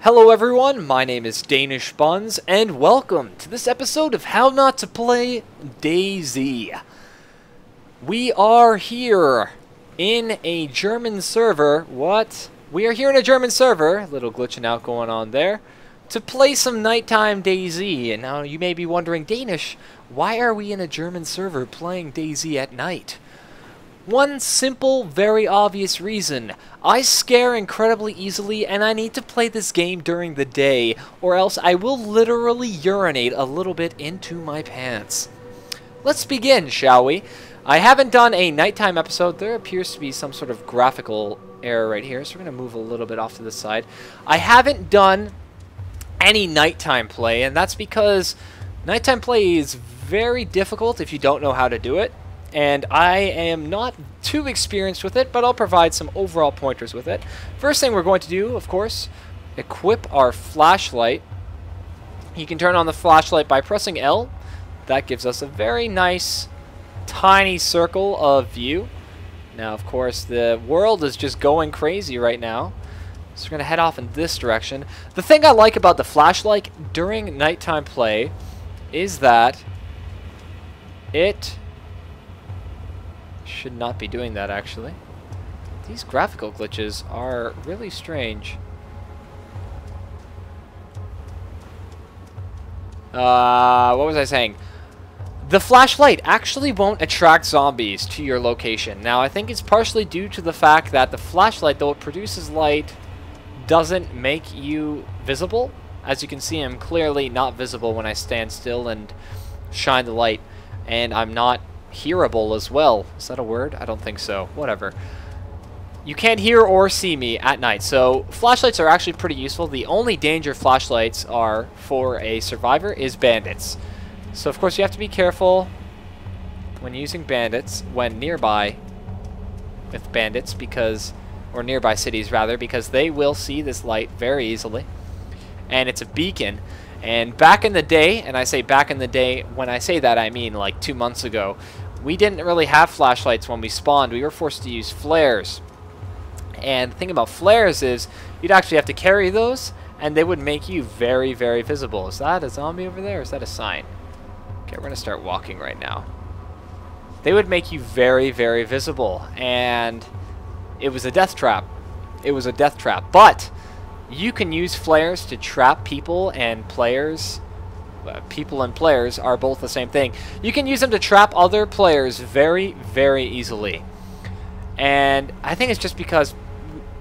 Hello everyone, my name is Danish Buns, and welcome to this episode of How Not to Play DayZ. We are here in a German server. What? We are here in a German server, a little glitching out going on there, to play some nighttime DayZ. And now you may be wondering, Danish, why are we in a German server playing DayZ at night? One simple, very obvious reason. I scare incredibly easily, and I need to play this game during the day, or else I will literally urinate a little bit into my pants. Let's begin, shall we? I haven't done a nighttime episode. There appears to be some sort of graphical error right here, so we're going to move a little bit off to the side. I haven't done any nighttime play, and that's because nighttime play is very difficult if you don't know how to do it. And I am not too experienced with it, but I'll provide some overall pointers with it. First thing we're going to do, of course, equip our flashlight. You can turn on the flashlight by pressing L. That gives us a very nice, tiny circle of view. Now, of course, the world is just going crazy right now. So we're going to head off in this direction. The thing I like about the flashlight during nighttime play is that it should not be doing that, actually. These graphical glitches are really strange. What was I saying? The flashlight actually won't attract zombies to your location. Now, I think it's partially due to the fact that the flashlight, though it produces light, doesn't make you visible. As you can see, I'm clearly not visible when I stand still and shine the light, and I'm not hearable as well. Is that a word? I don't think so. Whatever. You can't hear or see me at night, so flashlights are actually pretty useful. The only danger flashlights are for a survivor is bandits. So of course you have to be careful when using bandits when nearby with bandits, because, or nearby cities rather, because they will see this light very easily. And it's a beacon. And back in the day, and I say back in the day, when I say that I mean like 2 months ago, we didn't really have flashlights when we spawned. We were forced to use flares. And the thing about flares is you'd actually have to carry those, and they would make you very, very visible. Is that a zombie over there, or is that a sign? Okay, we're going to start walking right now. They would make you very, very visible, and it was a death trap. It was a death trap. But you can use flares to trap people and players. People and players are both the same thing. You can use them to trap other players very, very easily. And I think it's just because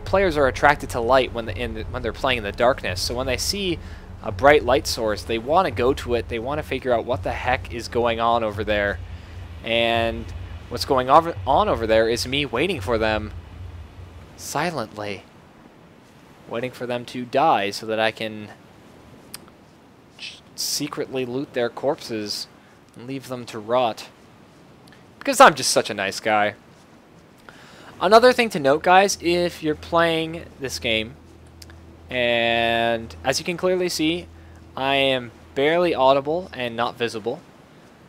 players are attracted to light when they're playing in the darkness. So when they see a bright light source, they want to go to it. They want to figure out what the heck is going on over there. And what's going on over there is me waiting for them silently. Waiting for them to die so that I can secretly loot their corpses and leave them to rot. Because I'm just such a nice guy. Another thing to note, guys, if you're playing this game, and as you can clearly see, I am barely audible and not visible.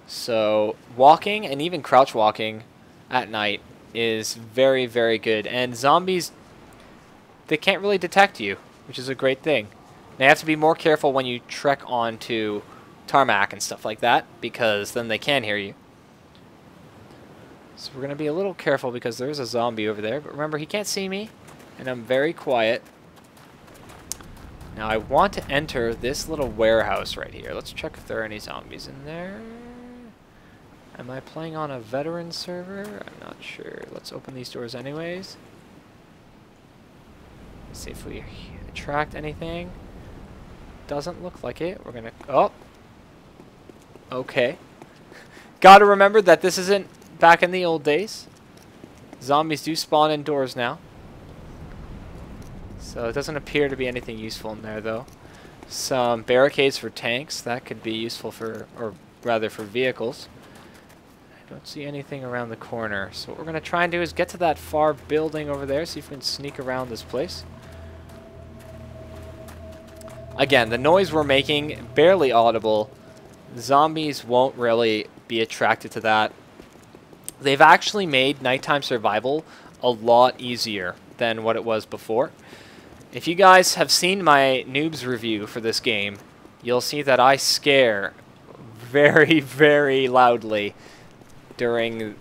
So walking and even crouch walking at night is very, very good. And zombies, they can't really detect you, which is a great thing. Now you have to be more careful when you trek onto tarmac and stuff like that, because then they can hear you. So we're going to be a little careful because there's a zombie over there. But remember, he can't see me, and I'm very quiet. Now I want to enter this little warehouse right here. Let's check if there are any zombies in there. Am I playing on a veteran server? I'm not sure. Let's open these doors anyways. See if we attract anything. Doesn't look like it. We're gonna... Oh! Okay. Gotta remember that this isn't back in the old days. Zombies do spawn indoors now. So it doesn't appear to be anything useful in there, though. Some barricades for tanks. That could be useful for... or rather for vehicles. I don't see anything around the corner. So what we're gonna try and do is get to that far building over there. See if we can sneak around this place. Again, the noise we're making, barely audible. Zombies won't really be attracted to that. They've actually made nighttime survival a lot easier than what it was before. If you guys have seen my noobs review for this game, you'll see that I scare very, very loudly during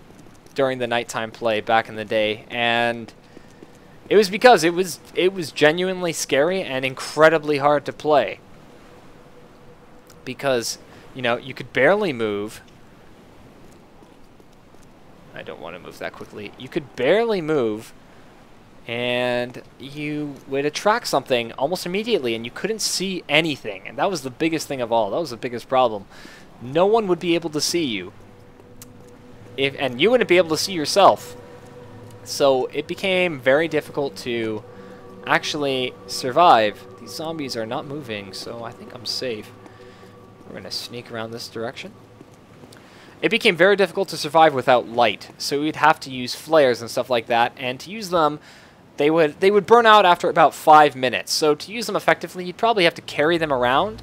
the nighttime play back in the day, and it was because it was genuinely scary and incredibly hard to play. Because, you know, you could barely move. I don't want to move that quickly. You could barely move, and you would attract something almost immediately, and you couldn't see anything. And that was the biggest thing of all. That was the biggest problem. No one would be able to see you. And you wouldn't be able to see yourself. So it became very difficult to actually survive. These zombies are not moving, so I think I'm safe. We're going to sneak around this direction. It became very difficult to survive without light, so we'd have to use flares and stuff like that, and to use them, they would burn out after about 5 minutes. So to use them effectively, you'd probably have to carry them around,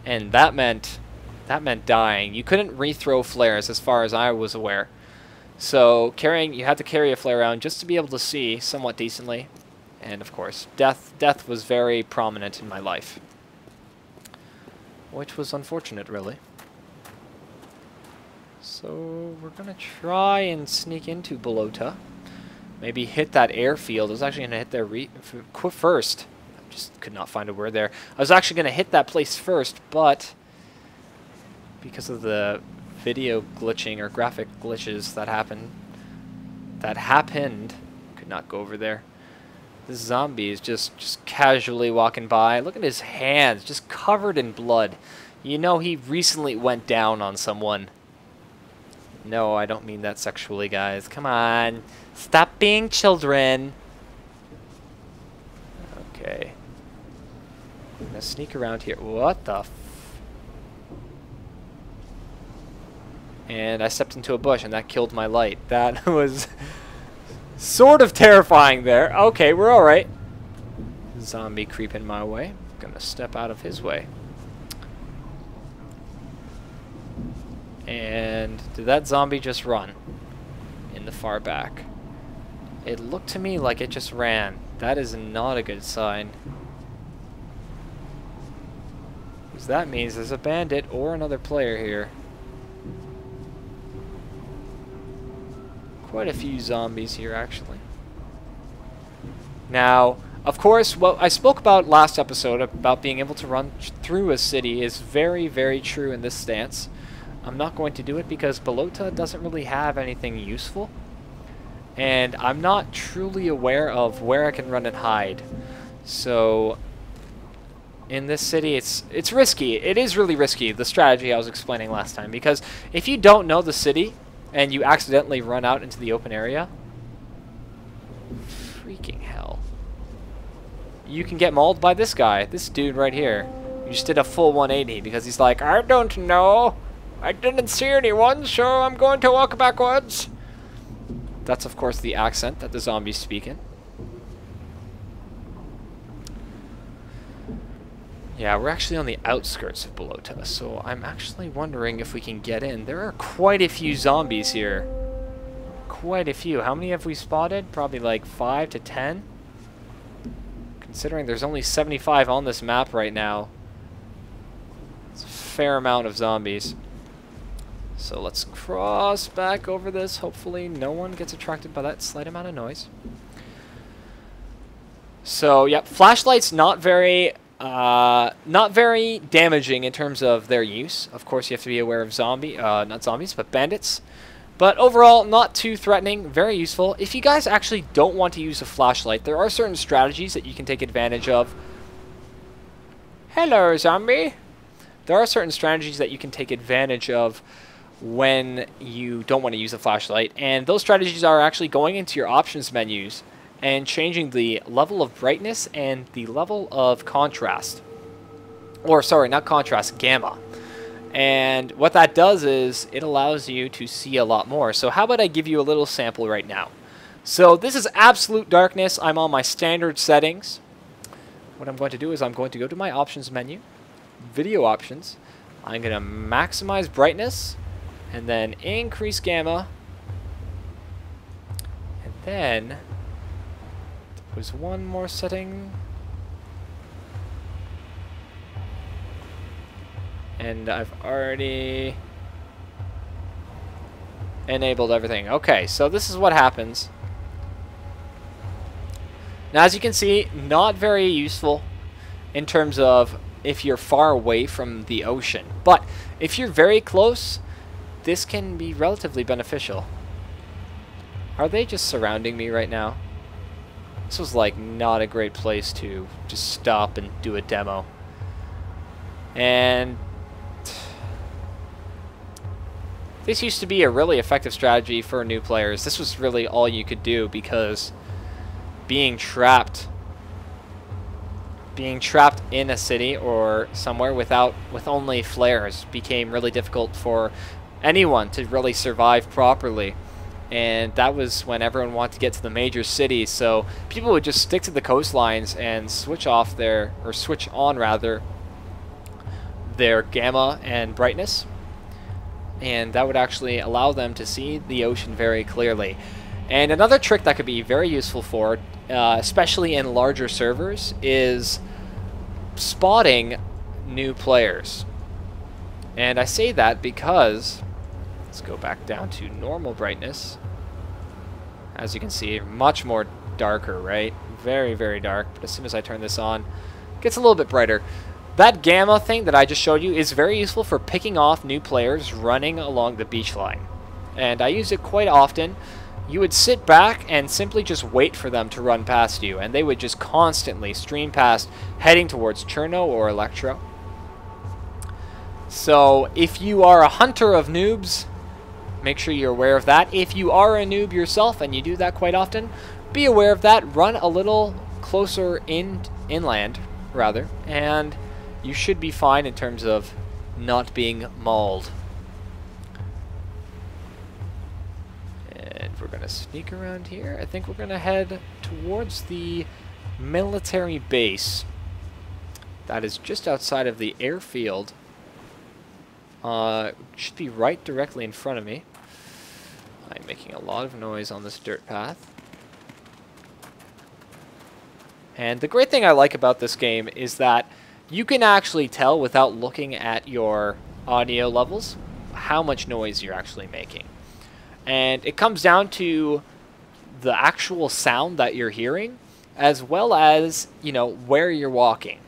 and that meant dying. You couldn't rethrow flares as far as I was aware. So you had to carry a flare around just to be able to see somewhat decently. And of course, death was very prominent in my life, which was unfortunate, really. So we're gonna try and sneak into Bolota. Maybe hit that airfield. I was actually gonna hit there first. I just could not find a word there. I was actually gonna hit that place first, but because of the video glitching or graphic glitches that happened, could not go over there. This zombie is just casually walking by. Look at his hands, just covered in blood. You know he recently went down on someone. No, I don't mean that sexually, guys. Come on. Stop being children. Okay. I'm gonna sneak around here. What the f... And I stepped into a bush, and that killed my light. That was sort of terrifying there. Okay, we're alright. Zombie creeping my way. Gonna step out of his way. And did that zombie just run in the far back? It looked to me like it just ran. That is not a good sign. Because that means there's a bandit or another player here. Quite a few zombies here, actually. Now, of course, what I spoke about last episode about being able to run through a city is very, very true in this stance. I'm not going to do it because Bolota doesn't really have anything useful. And I'm not truly aware of where I can run and hide. So, in this city, it's risky. It is really risky, the strategy I was explaining last time. Because if you don't know the city, and you accidentally run out into the open area, freaking hell. You can get mauled by this guy, this dude right here. You just did a full 180 because he's like, I don't know. I didn't see anyone, so I'm going to walk backwards. That's, of course, the accent that the zombies speak in. Yeah, we're actually on the outskirts of Bolota, so I'm actually wondering if we can get in. There are quite a few zombies here. Quite a few. How many have we spotted? Probably like 5 to 10. Considering there's only 75 on this map right now. It's a fair amount of zombies. So let's cross back over this. Hopefully no one gets attracted by that slight amount of noise. So, yep, flashlights not very damaging in terms of their use. Of course, you have to be aware of not zombies, but bandits. But overall, not too threatening, very useful. If you guys actually don't want to use a flashlight, there are certain strategies that you can take advantage of. Hello, zombie. There are certain strategies that you can take advantage of when you don't want to use a flashlight, and those strategies are actually going into your options menus and changing the level of brightness and the level of contrast. Or, sorry, not contrast, gamma. And what that does is it allows you to see a lot more. So how about I give you a little sample right now. So this is absolute darkness. I'm on my standard settings. What I'm going to do is I'm going to go to my options menu, video options. I'm going to maximize brightness and then increase gamma. And then was one more setting. And I've already enabled everything. Okay, so this is what happens. Now, as you can see, not very useful in terms of if you're far away from the ocean. But if you're very close, this can be relatively beneficial. Are they just surrounding me right now? This was like not a great place to just stop and do a demo. And this used to be a really effective strategy for new players. This was really all you could do because being trapped in a city or somewhere with only flares became really difficult for anyone to really survive properly. And that was when everyone wanted to get to the major cities, so people would just stick to the coastlines and switch on rather their gamma and brightness, and that would actually allow them to see the ocean very clearly. And another trick that could be very useful for, especially in larger servers, is spotting new players. And I say that because, let's go back down to normal brightness. As you can see, much more darker, right? Very, very dark. But as soon as I turn this on, it gets a little bit brighter. That gamma thing that I just showed you is very useful for picking off new players running along the beach line. And I use it quite often. You would sit back and simply just wait for them to run past you, and they would just constantly stream past, heading towards Cherno or Electro. So if you are a hunter of noobs, make sure you're aware of that. If you are a noob yourself and you do that quite often, be aware of that. Run a little closer inland, rather, and you should be fine in terms of not being mauled. And we're going to sneak around here. I think we're going to head towards the military base. That is just outside of the airfield. Should be right directly in front of me. I'm making a lot of noise on this dirt path. And the great thing I like about this game is that you can actually tell without looking at your audio levels how much noise you're actually making. And it comes down to the actual sound that you're hearing, as well as, you know, where you're walking.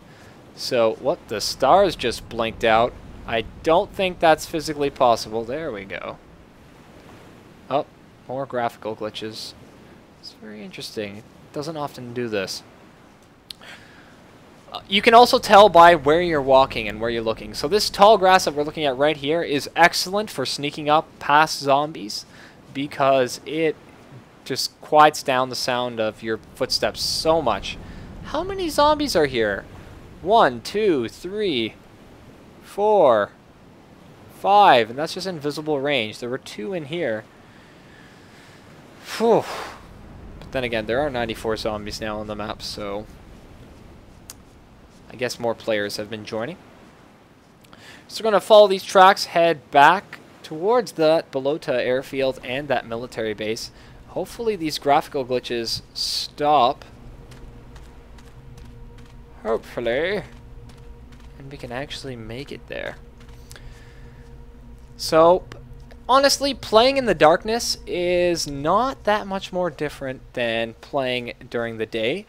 So, what, the stars just blinked out. I don't think that's physically possible. There we go. Oh, more graphical glitches. It's very interesting. It doesn't often do this. You can also tell by where you're walking and where you're looking. So this tall grass that we're looking at right here is excellent for sneaking up past zombies, because it just quiets down the sound of your footsteps so much. How many zombies are here? 1, 2, 3, 4, 5, and that's just invisible range. There were 2 in here. Phew. But then again, there are 94 zombies now on the map, so I guess more players have been joining. So we're going to follow these tracks, head back towards the Balota airfield and that military base. Hopefully these graphical glitches stop. Hopefully. And we can actually make it there. So, honestly, playing in the darkness is not that much more different than playing during the day.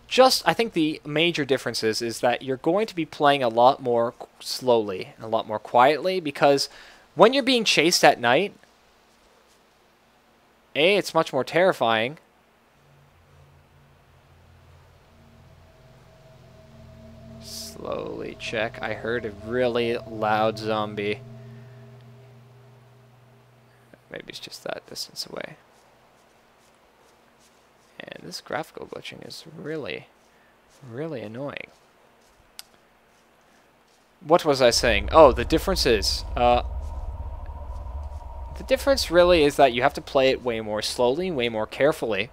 Just, I think the major difference is that you're going to be playing a lot more slowly and a lot more quietly, because when you're being chased at night, A, it's much more terrifying. Slowly check. I heard a really loud zombie. Maybe it's just that distance away. And this graphical glitching is really, really annoying. What was I saying? Oh, the difference is, the difference really is that you have to play it way more slowly, way more carefully,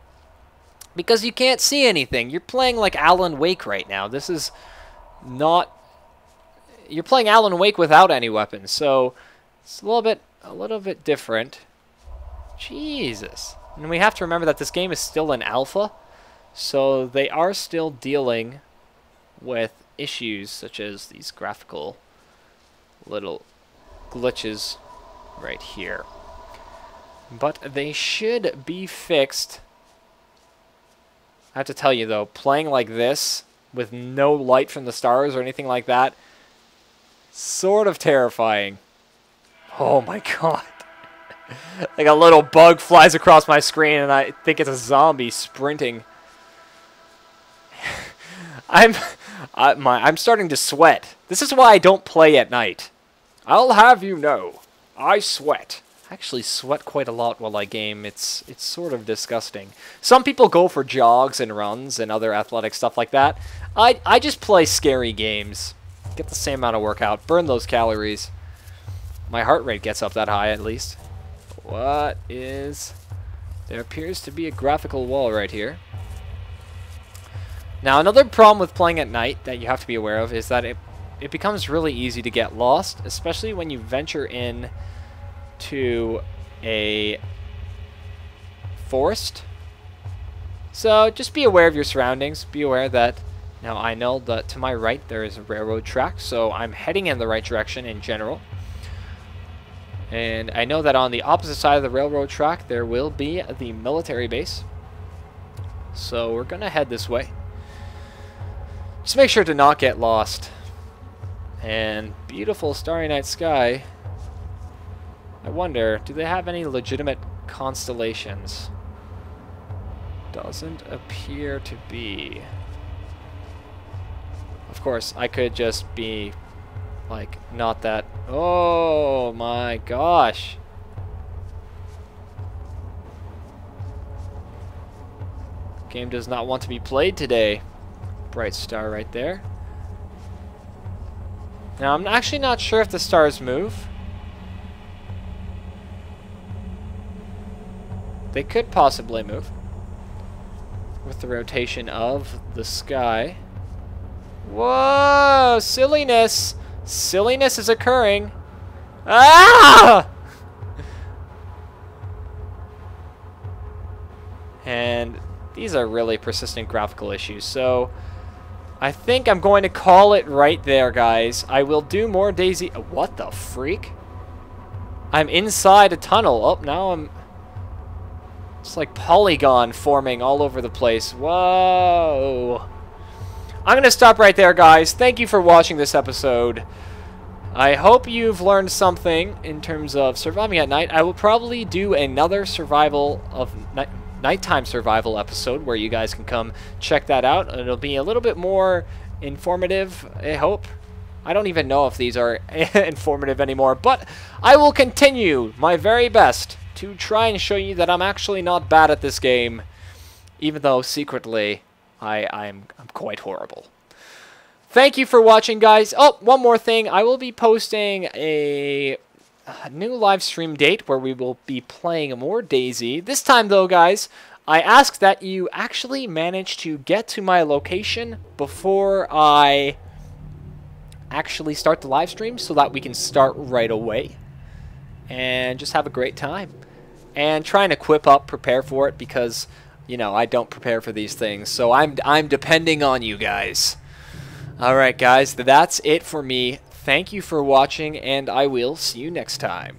because you can't see anything. You're playing like Alan Wake right now. This is not... You're playing Alan Wake without any weapons, so it's a little bit different. Jesus. And we have to remember that this game is still in alpha, so they are still dealing with issues such as these graphical little glitches right here. But they should be fixed. I have to tell you though, playing like this with no light from the stars or anything like that, sort of terrifying. Oh my god. Like a little bug flies across my screen and I think it's a zombie sprinting. I'm starting to sweat. This is why I don't play at night. I'll have you know, I sweat. I actually sweat quite a lot while I game. It's sort of disgusting. Some people go for jogs and runs and other athletic stuff like that. I just play scary games. Get the same amount of workout. Burn those calories. My heart rate gets up that high at least. What is... There appears to be a graphical wall right here. Now another problem with playing at night that you have to be aware of is that it becomes really easy to get lost, especially when you venture in to a forest. So just be aware of your surroundings. Be aware that, now I know that to my right there is a railroad track, so I'm heading in the right direction in general. And I know that on the opposite side of the railroad track there will be the military base. So we're gonna head this way. Just make sure to not get lost. And beautiful starry night sky. I wonder, do they have any legitimate constellations? Doesn't appear to be. Of course, I could just be, like, not that... Oh my gosh! Game does not want to be played today. Bright star right there. Now, I'm actually not sure if the stars move. They could possibly move with the rotation of the sky. Whoa! Silliness! Silliness is occurring. Ah! And these are really persistent graphical issues, so I think I'm going to call it right there, guys. I will do more DayZ. What the freak? I'm inside a tunnel. Oh, now I'm... It's like polygon forming all over the place. Whoa. I'm going to stop right there, guys. Thank you for watching this episode. I hope you've learned something in terms of surviving at night. I will probably do another nighttime survival episode where you guys can come check that out. It'll be a little bit more informative, I hope. I don't even know if these are informative anymore, but I will continue my very best to try and show you that I'm actually not bad at this game, even though secretly I'm quite horrible. Thank you for watching, guys. Oh, one more thing. I will be posting a new live stream date where we will be playing more DayZ. This time, though, guys, I ask that you actually manage to get to my location before I actually start the live stream so that we can start right away and just have a great time. And try and equip up, prepare for it, because, you know, I don't prepare for these things. So I'm depending on you guys. Alright, guys, that's it for me. Thank you for watching, and I will see you next time.